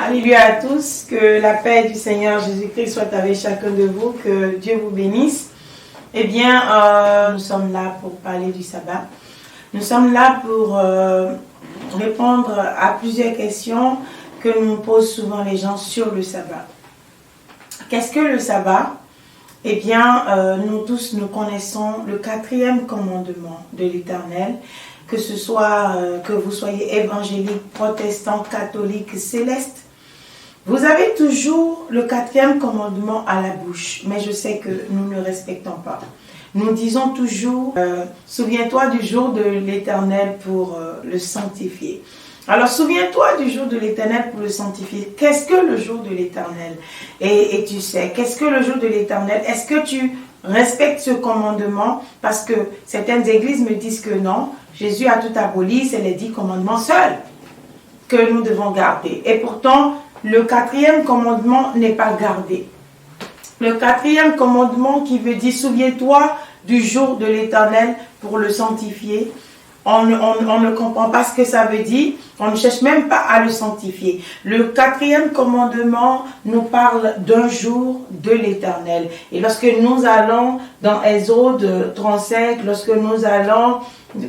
Alléluia à tous, que la paix du Seigneur Jésus-Christ soit avec chacun de vous, que Dieu vous bénisse. Eh bien, nous sommes là pour parler du sabbat. Nous sommes là pour répondre à plusieurs questions que nous posent souvent les gens sur le sabbat. Qu'est-ce que le sabbat? Eh bien, nous tous, nous connaissons le 4e commandement de l'Éternel, que ce soit que vous soyez évangélique, protestant, catholique, céleste. Vous avez toujours le 4e commandement à la bouche, mais je sais que nous ne le respectons pas. Nous disons toujours, souviens-toi du jour de l'Éternel pour le sanctifier. Alors, souviens-toi du jour de l'Éternel pour le sanctifier. Qu'est-ce que le jour de l'Éternel? Et tu sais, qu'est-ce que le jour de l'Éternel? Est-ce que tu respectes ce commandement? Parce que certaines églises me disent que non, Jésus a tout aboli, c'est les 10 commandements seuls que nous devons garder. Et pourtant, le 4e commandement n'est pas gardé. Le 4e commandement qui veut dire, souviens-toi du jour de l'Éternel pour le sanctifier. On ne comprend pas ce que ça veut dire. On ne cherche même pas à le sanctifier. Le 4e commandement nous parle d'un jour de l'Éternel. Et lorsque nous allons dans Exode 35, lorsque nous allons,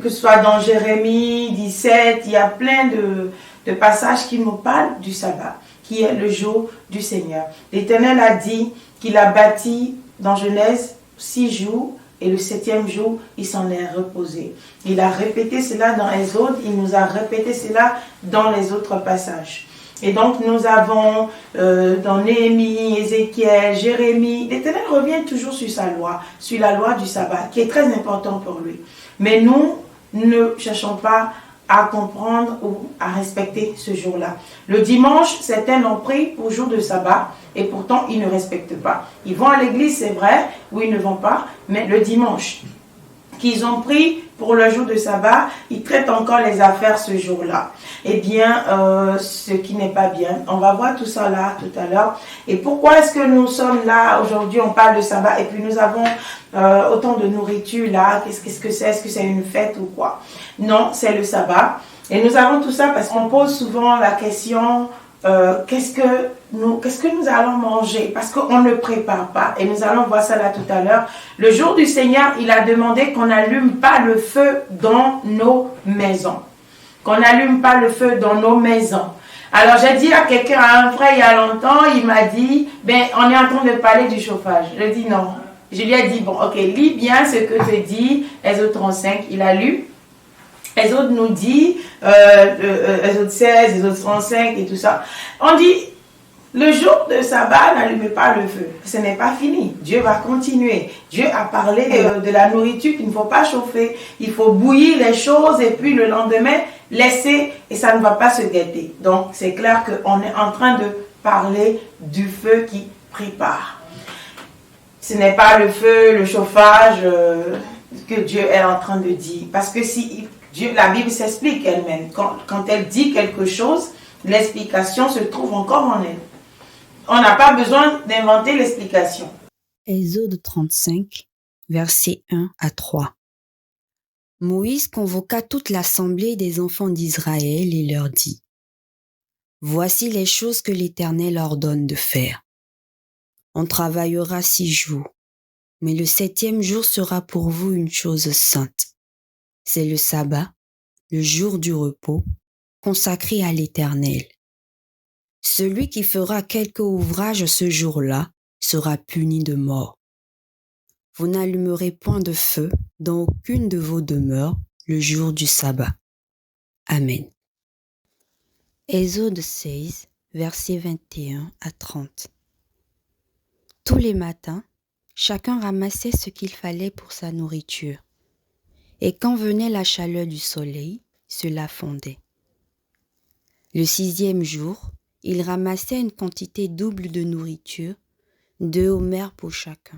que ce soit dans Jérémie 17, il y a plein de passages qui nous parlent du sabbat, qui est le jour du Seigneur. L'Éternel a dit qu'il a bâti dans Genèse 6 jours, et le 7e jour, il s'en est reposé. Il a répété cela dans Exode, il nous a répété cela dans les autres passages. Et donc nous avons dans Néhémie, Ézéchiel, Jérémie, l'Éternel revient toujours sur sa loi, sur la loi du sabbat, qui est très important pour lui. Mais nous ne cherchons pas à comprendre ou à respecter ce jour-là. Le dimanche, certains l'ont pris pour jour de sabbat et pourtant ils ne respectent pas. Ils vont à l'église, c'est vrai, ou ils ne vont pas, mais le dimanche qu'ils ont pris pour le jour de sabbat, ils traitent encore les affaires ce jour-là. Eh bien, ce qui n'est pas bien. On va voir tout ça là, tout à l'heure. Et pourquoi est-ce que nous sommes là aujourd'hui, on parle de sabbat, et puis nous avons autant de nourriture là, qu'est-ce que c'est? Est-ce que c'est une fête ou quoi? Non, c'est le sabbat. Et nous avons tout ça parce qu'on pose souvent la question, qu'est-ce que nous allons manger? Parce qu'on ne prépare pas. Et nous allons voir ça là tout à l'heure. Le jour du Seigneur, il a demandé qu'on n'allume pas le feu dans nos maisons. Qu'on n'allume pas le feu dans nos maisons. Alors j'ai dit à quelqu'un, à un frère il y a longtemps, il m'a dit, on est en train de parler du chauffage. Je dis non. Je lui ai dit, bon, ok, lis bien ce que te dit Exode 35. Il a lu. Exode nous dit, Exode 16, Exode 35 et tout ça. On dit, le jour de sabbat, n'allumez pas le feu. Ce n'est pas fini. Dieu va continuer. Dieu a parlé de la nourriture qu'il ne faut pas chauffer. Il faut bouillir les choses et puis le lendemain, laisser et ça ne va pas se gâter. Donc, c'est clair qu'on est en train de parler du feu qui prépare. Ce n'est pas le feu, le chauffage que Dieu est en train de dire. Parce que si la Bible s'explique elle-même. Quand elle dit quelque chose, l'explication se trouve encore en elle. On n'a pas besoin d'inventer l'explication. Exode 35, versets 1 à 3. Moïse convoqua toute l'assemblée des enfants d'Israël et leur dit : Voici les choses que l'Éternel ordonne de faire. On travaillera 6 jours, mais le 7e jour sera pour vous une chose sainte. C'est le sabbat, le jour du repos, consacré à l'Éternel. Celui qui fera quelque ouvrage ce jour-là sera puni de mort. Vous n'allumerez point de feu dans aucune de vos demeures le jour du sabbat. Amen. Exode 16, versets 21 à 30. Tous les matins, chacun ramassait ce qu'il fallait pour sa nourriture. Et quand venait la chaleur du soleil, cela fondait. Le 6e jour, ils ramassaient une quantité double de nourriture, 2 homères pour chacun.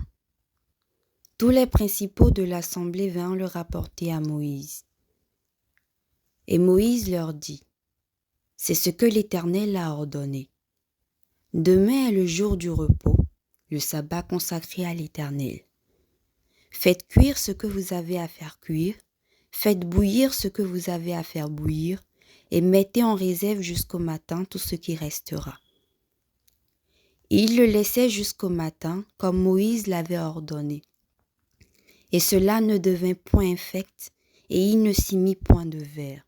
Tous les principaux de l'assemblée vinrent le rapporter à Moïse. Et Moïse leur dit : C'est ce que l'Éternel a ordonné. Demain est le jour du repos, le sabbat consacré à l'Éternel. Faites cuire ce que vous avez à faire cuire, faites bouillir ce que vous avez à faire bouillir, et mettez en réserve jusqu'au matin tout ce qui restera. Et il le laissait jusqu'au matin, comme Moïse l'avait ordonné. Et cela ne devint point infect, et il ne s'y mit point de verre.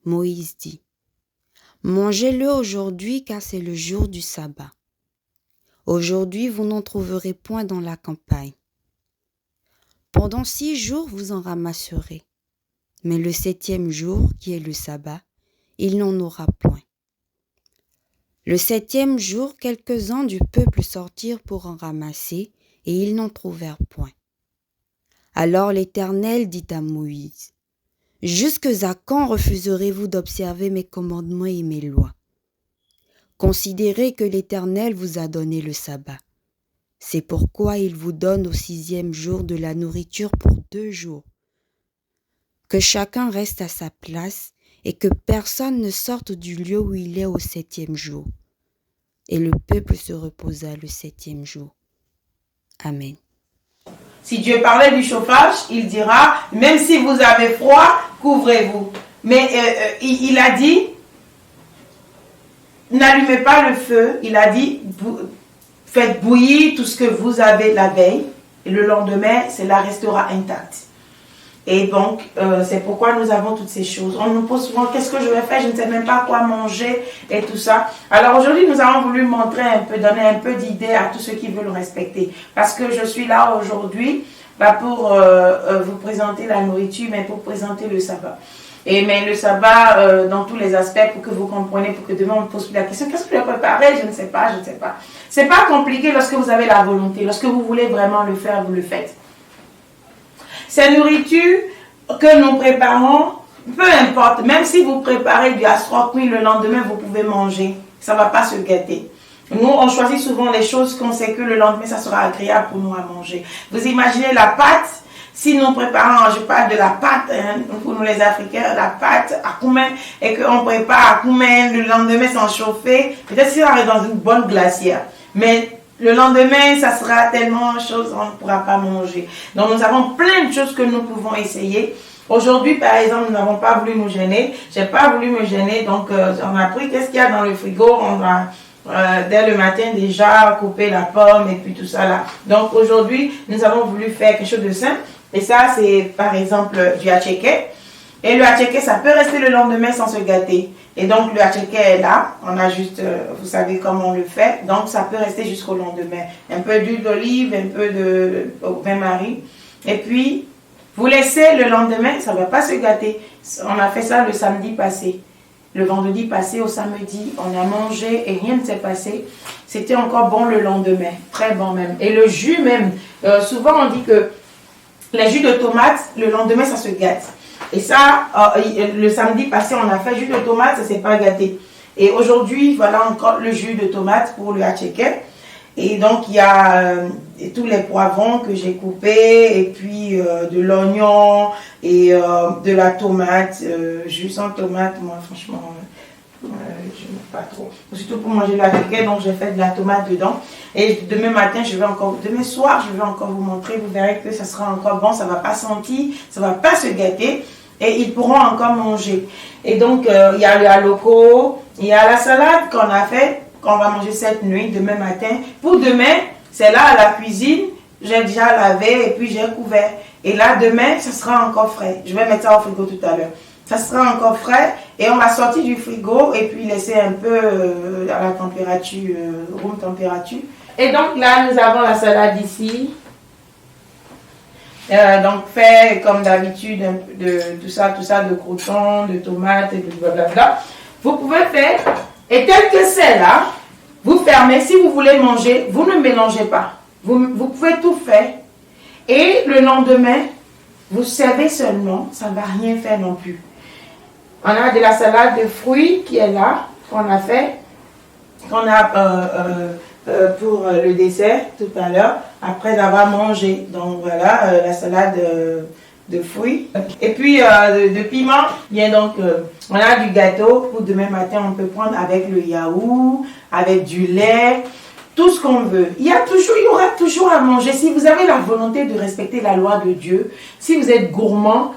Moïse dit, « Mangez-le aujourd'hui, car c'est le jour du sabbat. Aujourd'hui, vous n'en trouverez point dans la campagne. Pendant 6 jours, vous en ramasserez. Mais le 7e jour, qui est le sabbat, il n'en aura point. » Le 7e jour, quelques-uns du peuple sortirent pour en ramasser, et ils n'en trouvèrent point. Alors l'Éternel dit à Moïse, « Jusque à quand refuserez-vous d'observer mes commandements et mes lois? Considérez que l'Éternel vous a donné le sabbat. C'est pourquoi il vous donne au 6e jour de la nourriture pour 2 jours. Que chacun reste à sa place et que personne ne sorte du lieu où il est au 7e jour. » Et le peuple se reposa le 7e jour. Amen. Si Dieu parlait du chauffage, il dira, même si vous avez froid, couvrez-vous. Mais il a dit, n'allumez pas le feu. Il a dit, faites bouillir tout ce que vous avez la veille. Et le lendemain, cela restera intact. Et donc, c'est pourquoi nous avons toutes ces choses. On nous pose souvent, qu'est-ce que je vais faire? Je ne sais même pas quoi manger et tout ça. Alors aujourd'hui, nous avons voulu montrer un peu, donner un peu d'idées à tous ceux qui veulent respecter. Parce que je suis là aujourd'hui, pas pour vous présenter la nourriture, mais pour présenter le sabbat. Mais le sabbat, dans tous les aspects, pour que vous compreniez, pour que demain on ne pose plus la question, qu'est-ce que je vais préparer? Je ne sais pas, je ne sais pas. C'est pas compliqué lorsque vous avez la volonté. Lorsque vous voulez vraiment le faire, vous le faites. Cette nourriture que nous préparons, peu importe, même si vous préparez du astroquin le lendemain, vous pouvez manger. Ça ne va pas se gâter. Nous, on choisit souvent les choses qu'on sait que le lendemain, ça sera agréable pour nous à manger. Vous imaginez la pâte, si nous préparons, je parle de la pâte, hein, pour nous les Africains, la pâte à Koumen, et qu'on prépare à Koumen, le lendemain sans chauffer, peut-être si on est dans une bonne glacière. Mais le lendemain, ça sera tellement chose, on ne pourra pas manger. Donc, nous avons plein de choses que nous pouvons essayer. Aujourd'hui, par exemple, nous n'avons pas voulu nous gêner. Je n'ai pas voulu me gêner. Donc, on a pris qu'est-ce qu'il y a dans le frigo. On va, dès le matin, déjà couper la pomme et puis tout ça là. Donc, aujourd'hui, nous avons voulu faire quelque chose de simple. Et ça, c'est par exemple du attiéké. Et le attiéké, ça peut rester le lendemain sans se gâter. Et donc, le attiéké est là. On a juste, vous savez comment on le fait. Donc, ça peut rester jusqu'au lendemain. Un peu d'huile d'olive, un peu de bain-marie. Et puis, vous laissez le lendemain, ça ne va pas se gâter. On a fait ça le samedi passé. Le vendredi passé au samedi, on a mangé et rien ne s'est passé. C'était encore bon le lendemain. Très bon même. Et le jus même. Souvent, on dit que les jus de tomate, le lendemain, ça se gâte. Et ça, le samedi passé, on a fait jus de tomate, ça ne s'est pas gâté. Et aujourd'hui, voilà encore le jus de tomate pour le attiéké. Et donc, il y a tous les poivrons que j'ai coupés, et puis de l'oignon et de la tomate. Jus sans tomate, moi, franchement, je n'aime pas trop. Surtout pour manger l'attiéké, donc j'ai fait de la tomate dedans. Et demain matin, demain soir, je vais encore vous montrer. Vous verrez que ça sera encore bon, ça ne va pas sentir, ça ne va pas se gâter. Et ils pourront encore manger. Et donc, il y a le haloko, il y a la salade qu'on a fait, qu'on va manger cette nuit, demain matin. Pour demain, c'est là à la cuisine, j'ai déjà lavé et puis j'ai couvert. Et là, demain, ça sera encore frais. Je vais mettre ça au frigo tout à l'heure. Ça sera encore frais et on va sortir du frigo et puis laisser un peu à la température, room température. Et donc là, nous avons la salade ici. Donc fait comme d'habitude de tout ça, de croutons, de tomates et de blablabla. Vous pouvez faire, et tel que c'est là, vous fermez. Si vous voulez manger, vous ne mélangez pas. Vous pouvez tout faire. Et le lendemain, vous servez seulement, ça ne va rien faire non plus. On a de la salade de fruits qui est là, qu'on a fait, qu'on a pour le dessert tout à l'heure, après avoir mangé. Donc voilà, la salade de fruits. Et puis de piment, bien donc, on a du gâteau pour demain matin, on peut prendre avec le yaourt, avec du lait, tout ce qu'on veut. Il y aura toujours à manger. Si vous avez la volonté de respecter la loi de Dieu, si vous êtes gourmand,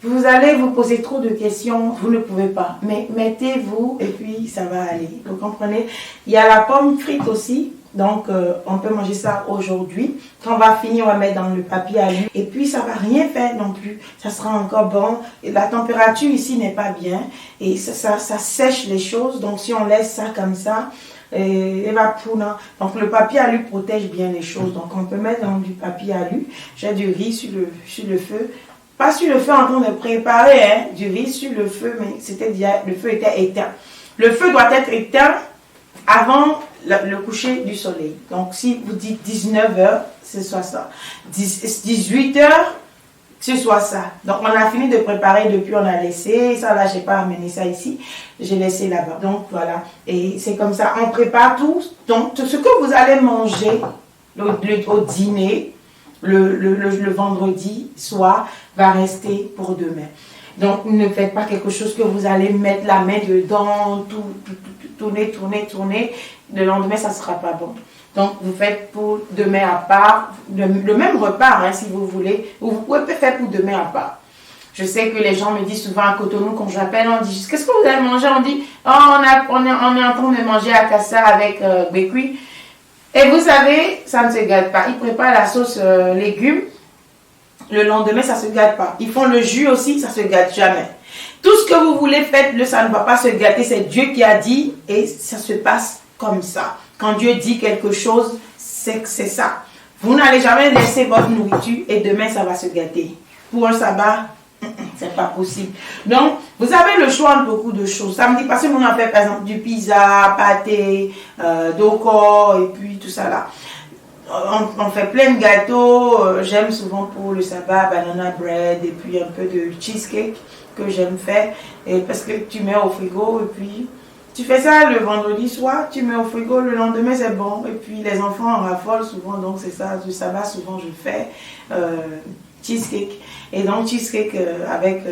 Vous allez vous poser trop de questions, vous ne pouvez pas. Mais mettez-vous et puis ça va aller. Vous comprenez? Il y a la pomme frite aussi. Donc, on peut manger ça aujourd'hui. Quand on va finir, on va mettre dans le papier alu. Et puis, ça va rien faire non plus. Ça sera encore bon. Et la température ici n'est pas bien. Et ça sèche les choses. Donc, si on laisse ça comme ça, donc le papier alu protège bien les choses. Donc, on peut mettre dans du papier alu. J'ai du riz sur le feu. Pas sur le feu en train de préparer, hein, du riz sur le feu, mais le feu était éteint. Le feu doit être éteint avant le coucher du soleil. Donc, si vous dites 19h, ce soit ça. 18h, ce soit ça. Donc, on a fini de préparer depuis, on a laissé. Ça, là, je n'ai pas amené ça ici. J'ai laissé là-bas. Donc, voilà. Et c'est comme ça. On prépare tout. Donc, tout ce que vous allez manger au dîner, le vendredi soir, va rester pour demain. Donc, ne faites pas quelque chose que vous allez mettre la main dedans, tourner. Le lendemain, ça ne sera pas bon. Donc, vous faites pour demain à part, le même repas, hein, si vous voulez, ou vous pouvez faire pour demain à part. Je sais que les gens me disent souvent à Cotonou, quand j'appelle, on dit, qu'est-ce que vous allez manger? On dit, oh, on est en train de manger à Kassa avec Bekui. Et vous savez, ça ne se gâte pas. Ils préparent la sauce légumes. Le lendemain, ça ne se gâte pas. Ils font le jus aussi, ça ne se gâte jamais. Tout ce que vous voulez, faites-le, ça ne va pas se gâter. C'est Dieu qui a dit et ça se passe comme ça. Quand Dieu dit quelque chose, c'est que c'est ça. Vous n'allez jamais laisser votre nourriture et demain, ça va se gâter. Pour un sabbat, c'est pas possible. Donc, vous avez le choix de beaucoup de choses. Samedi passé, on a fait par exemple du pizza, pâté, doko et puis tout ça là. On fait plein de gâteaux. J'aime souvent pour le sabbat, banana bread et puis un peu de cheesecake que j'aime faire. Et parce que tu mets au frigo et puis tu fais ça le vendredi soir, tu mets au frigo, le lendemain c'est bon. Et puis les enfants en raffolent souvent, donc c'est ça. Du sabbat, souvent je fais cheesecake. Et donc cheesecake avec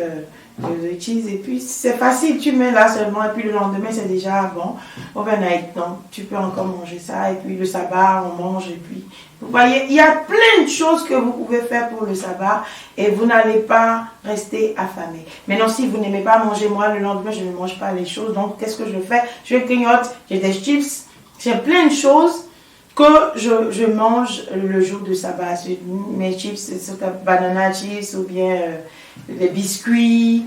de cheese. Et puis c'est facile, tu mets là seulement. Et puis le lendemain c'est déjà bon. Overnight, donc tu peux encore manger ça. Et puis le sabbat, on mange. Et puis vous voyez, il y a plein de choses que vous pouvez faire pour le sabbat. Et vous n'allez pas rester affamé. Maintenant, si vous n'aimez pas manger, moi le lendemain je ne mange pas les choses. Donc qu'est-ce que je fais? Je grignote, j'ai des chips, j'ai plein de choses que je mange le jour de sabbat. Mes chips, c'est banana chips ou bien les biscuits,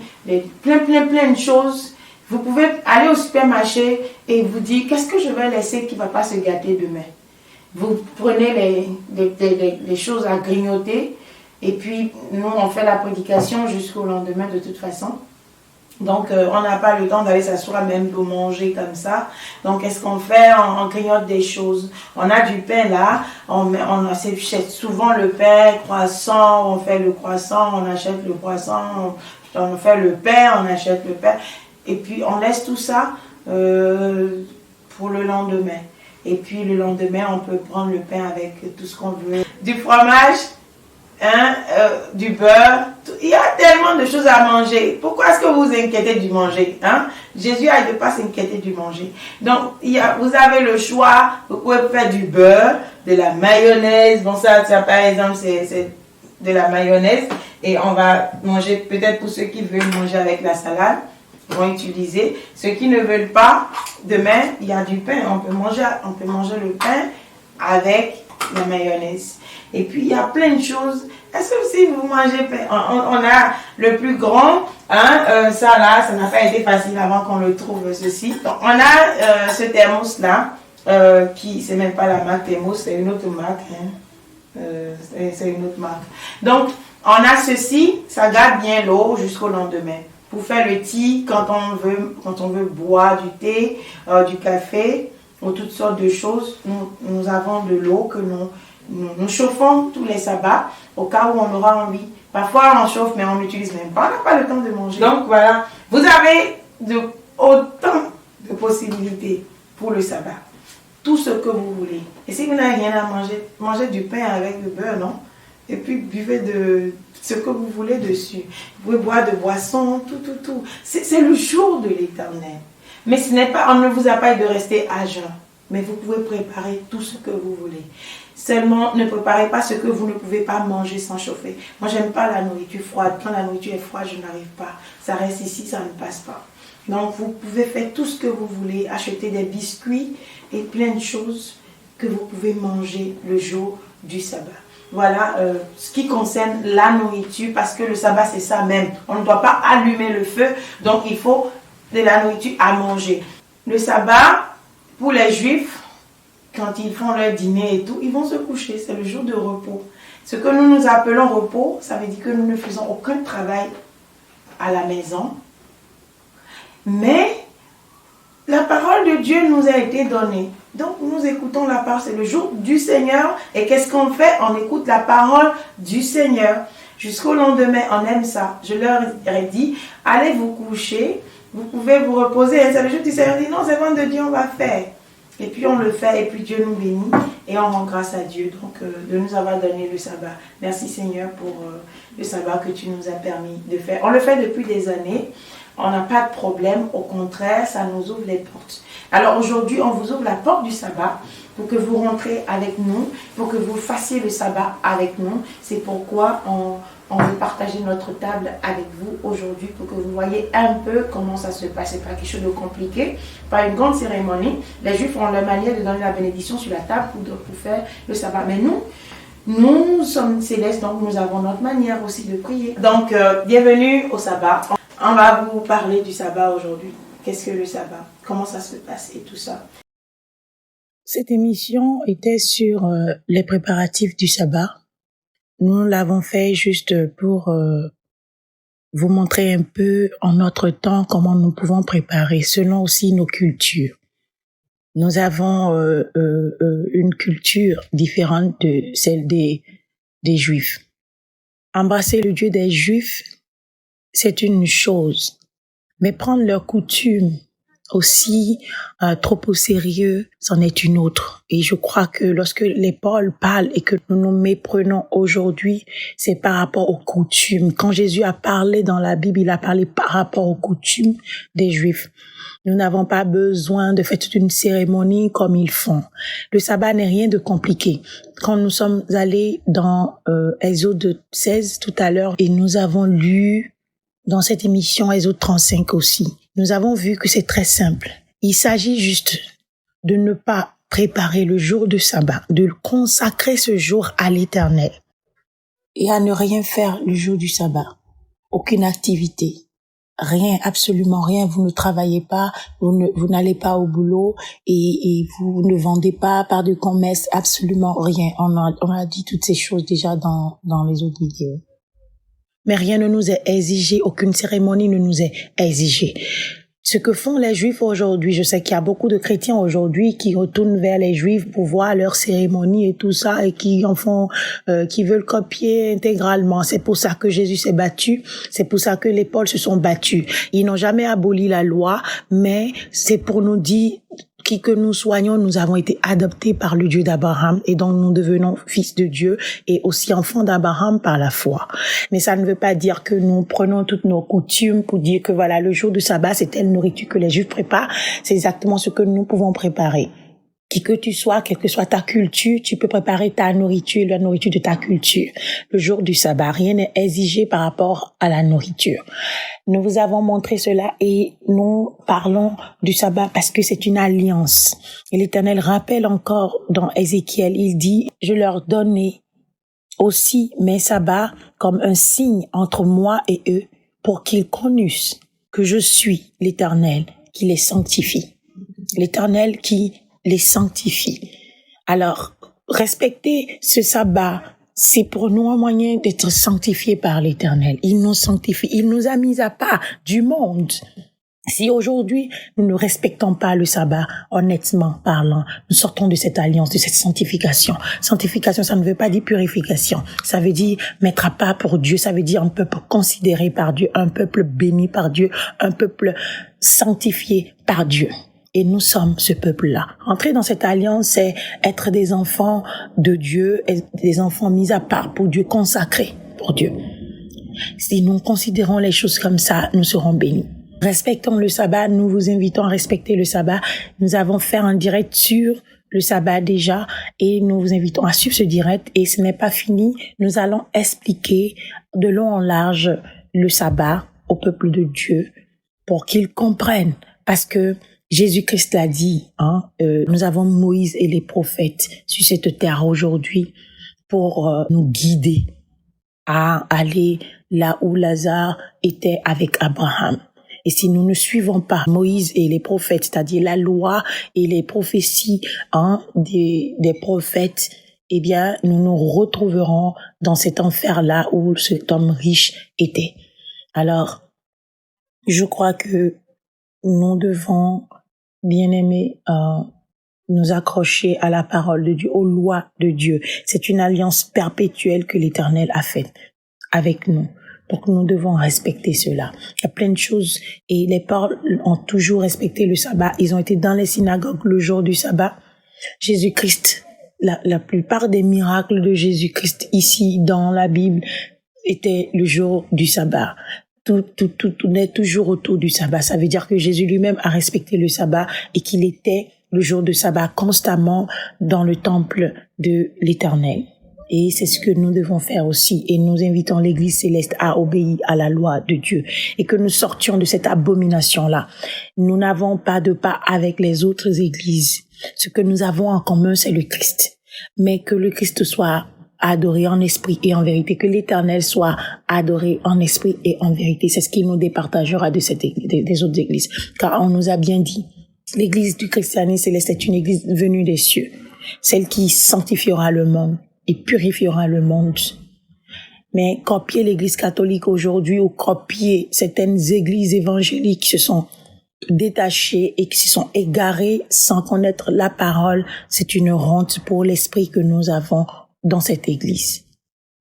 plein de choses. Vous pouvez aller au supermarché et vous dire qu'est-ce que je vais laisser qui ne va pas se gâter demain. Vous prenez les choses à grignoter et puis nous on fait la prédication jusqu'au lendemain de toute façon. Donc, on n'a pas le temps d'aller s'asseoir même pour manger comme ça. Donc, qu'est-ce qu'on fait? On grignote des choses. On a du pain là. On achète souvent le pain, croissant. On fait le croissant, on achète le croissant. On fait le pain, on achète le pain. Et puis, on laisse tout ça pour le lendemain. Et puis, le lendemain, on peut prendre le pain avec tout ce qu'on veut. Du fromage. Du beurre, il y a tellement de choses à manger. Pourquoi est-ce que vous vous inquiétez du manger? Jésus a dit de ne pas s'inquiéter du manger. Donc, vous avez le choix. Vous pouvez faire du beurre, de la mayonnaise. Bon, ça par exemple, c'est de la mayonnaise. Et on va manger, peut-être pour ceux qui veulent manger avec la salade, ils vont utiliser. Ceux qui ne veulent pas, demain, il y a du pain. On peut manger le pain avec la mayonnaise. Et puis, il y a plein de choses. Est-ce que si vous mangez, on a le plus grand, ça là, ça n'a pas été facile avant qu'on le trouve, ceci. Donc, on a ce thermos-là, qui, c'est même pas la marque Thermos, c'est une autre marque. C'est une autre marque. Donc, on a ceci, ça garde bien l'eau jusqu'au lendemain. Pour faire le thé, quand on veut boire du thé, du café, ou toutes sortes de choses, nous avons de l'eau que nous chauffons tous les sabbats au cas où on aura envie. Parfois on chauffe mais on n'utilise même pas, on n'a pas le temps de manger. Donc voilà, vous avez autant de possibilités pour le sabbat. Tout ce que vous voulez. Et si vous n'avez rien à manger, mangez du pain avec du beurre, non? Et puis buvez de ce que vous voulez dessus. Vous pouvez boire de boissons, tout. C'est le jour de l'Éternel. Mais ce n'est pas, on ne vous a pas dit de rester à jeun. mais vous pouvez préparer tout ce que vous voulez. Seulement, ne préparez pas ce que vous ne pouvez pas manger sans chauffer. Moi, j'aime pas la nourriture froide. Quand la nourriture est froide, je n'arrive pas. Ça reste ici, ça ne passe pas. Donc, vous pouvez faire tout ce que vous voulez, acheter des biscuits et plein de choses que vous pouvez manger le jour du sabbat. Voilà ce qui concerne la nourriture, parce que le sabbat, c'est ça même. On ne doit pas allumer le feu, donc il faut de la nourriture à manger. Le sabbat, pour les Juifs, quand ils font leur dîner et tout, ils vont se coucher, c'est le jour de repos. Ce que nous appelons repos, ça veut dire que nous ne faisons aucun travail à la maison. Mais la parole de Dieu nous a été donnée. Donc nous écoutons la parole, c'est le jour du Seigneur. Et qu'est-ce qu'on fait? On écoute la parole du Seigneur. Jusqu'au lendemain, on aime ça. Je leur ai dit, allez vous coucher, vous pouvez vous reposer. Et c'est le jour du Seigneur. On dit, non, c'est vendredi, on va faire. Et puis on le fait, et puis Dieu nous bénit, et on rend grâce à Dieu donc de nous avoir donné le sabbat. Merci Seigneur pour le sabbat que tu nous as permis de faire. On le fait depuis des années, on n'a pas de problème, au contraire, ça nous ouvre les portes. Alors aujourd'hui, on vous ouvre la porte du sabbat pour que vous rentrez avec nous, pour que vous fassiez le sabbat avec nous. C'est pourquoi on veut partager notre table avec vous aujourd'hui pour que vous voyez un peu comment ça se passe. C'est pas quelque chose de compliqué, pas une grande cérémonie. Les Juifs ont leur manière de donner la bénédiction sur la table pour faire le sabbat. Mais nous sommes célestes, donc nous avons notre manière aussi de prier. Donc, bienvenue au sabbat. On va vous parler du sabbat aujourd'hui. Qu'est-ce que le sabbat? Comment ça se passe et tout ça. Cette émission était sur les préparatifs du sabbat. Nous l'avons fait juste pour vous montrer un peu en notre temps comment nous pouvons préparer, selon aussi nos cultures. Nous avons une culture différente de celle des Juifs. Embrasser le Dieu des Juifs, c'est une chose, mais prendre leurs coutumes aussi trop au sérieux, c'en est une autre. Et je crois que lorsque les Paul parlent et que nous nous méprenons aujourd'hui, c'est par rapport aux coutumes. Quand Jésus a parlé dans la Bible, il a parlé par rapport aux coutumes des Juifs. Nous n'avons pas besoin de faire toute une cérémonie comme ils font. Le sabbat n'est rien de compliqué. Quand nous sommes allés dans Exode 16 tout à l'heure et nous avons lu dans cette émission Exode 35 aussi, nous avons vu que c'est très simple. Il s'agit juste de ne pas préparer le jour du sabbat, de consacrer ce jour à l'Éternel et à ne rien faire le jour du sabbat. Aucune activité. Rien, absolument rien. Vous ne travaillez pas, vous n'allez pas au boulot et vous ne vendez pas par de commerce, absolument rien. On a dit toutes ces choses déjà dans les autres vidéos. Mais rien ne nous est exigé, aucune cérémonie ne nous est exigée. Ce que font les Juifs aujourd'hui, je sais qu'il y a beaucoup de chrétiens aujourd'hui qui retournent vers les Juifs pour voir leurs cérémonies et tout ça et qui en font, qui veulent copier intégralement. C'est pour ça que Jésus s'est battu, c'est pour ça que les Pauls se sont battus. Ils n'ont jamais aboli la loi, mais c'est pour nous dire qui que nous soyons, nous avons été adoptés par le Dieu d'Abraham et donc nous devenons fils de Dieu et aussi enfants d'Abraham par la foi. Mais ça ne veut pas dire que nous prenons toutes nos coutumes pour dire que voilà, le jour du sabbat, c'est telle nourriture que les Juifs préparent. C'est exactement ce que nous pouvons préparer. Qui que tu sois, quelle que soit ta culture, tu peux préparer ta nourriture, la nourriture de ta culture. Le jour du sabbat, rien n'est exigé par rapport à la nourriture. Nous vous avons montré cela et nous parlons du sabbat parce que c'est une alliance. Et l'Éternel rappelle encore dans Ézéchiel, il dit, je leur donnais aussi mes sabbats comme un signe entre moi et eux pour qu'ils connussent que je suis l'Éternel qui les sanctifie. L'Éternel qui les sanctifie. Alors, respecter ce sabbat, c'est pour nous un moyen d'être sanctifiés par l'Éternel. Il nous sanctifie. Il nous a mis à part du monde. Si aujourd'hui, nous ne respectons pas le sabbat, honnêtement parlant, nous sortons de cette alliance, de cette sanctification. Sanctification, ça ne veut pas dire purification. Ça veut dire mettre à part pour Dieu. Ça veut dire un peuple considéré par Dieu, un peuple béni par Dieu, un peuple sanctifié par Dieu. Et nous sommes ce peuple-là. Entrer dans cette alliance, c'est être des enfants de Dieu, et des enfants mis à part pour Dieu, consacrés pour Dieu. Si nous considérons les choses comme ça, nous serons bénis. Respectons le sabbat, nous vous invitons à respecter le sabbat. Nous avons fait un direct sur le sabbat déjà et nous vous invitons à suivre ce direct et ce n'est pas fini. Nous allons expliquer de long en large le sabbat au peuple de Dieu pour qu'ils comprennent parce que Jésus-Christ l'a dit, nous avons Moïse et les prophètes sur cette terre aujourd'hui pour nous guider à aller là où Lazare était avec Abraham. Et si nous ne suivons pas Moïse et les prophètes, c'est-à-dire la loi et les prophéties des prophètes, eh bien, nous nous retrouverons dans cet enfer-là où cet homme riche était. Alors, je crois que nous devons, bien-aimés, nous accrocher à la parole de Dieu, aux lois de Dieu. C'est une alliance perpétuelle que l'Éternel a faite avec nous. Donc nous devons respecter cela. Il y a plein de choses et les paroles ont toujours respecté le sabbat. Ils ont été dans les synagogues le jour du sabbat. Jésus-Christ, la plupart des miracles de Jésus-Christ ici dans la Bible étaient le jour du sabbat. Tout tournait toujours autour du sabbat. Ça veut dire que Jésus lui-même a respecté le sabbat et qu'il était le jour de sabbat constamment dans le temple de l'Éternel. Et c'est ce que nous devons faire aussi. Et nous invitons l'Église céleste à obéir à la loi de Dieu. Et que nous sortions de cette abomination-là. Nous n'avons pas de part avec les autres églises. Ce que nous avons en commun, c'est le Christ. Mais que le Christ soit adoré en esprit et en vérité. Que l'Éternel soit adoré en esprit et en vérité. C'est ce qui nous départagera de des autres églises. Car on nous a bien dit, l'Église du christianisme céleste est une église venue des cieux. Celle qui sanctifiera le monde et purifiera le monde. Mais copier l'Église catholique aujourd'hui ou copier certaines églises évangéliques qui se sont détachées et qui se sont égarées sans connaître la parole, c'est une honte pour l'esprit que nous avons dans cette Église.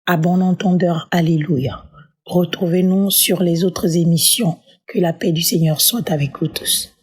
À bon entendeur, alléluia. Retrouvez-nous sur les autres émissions. Que la paix du Seigneur soit avec vous tous.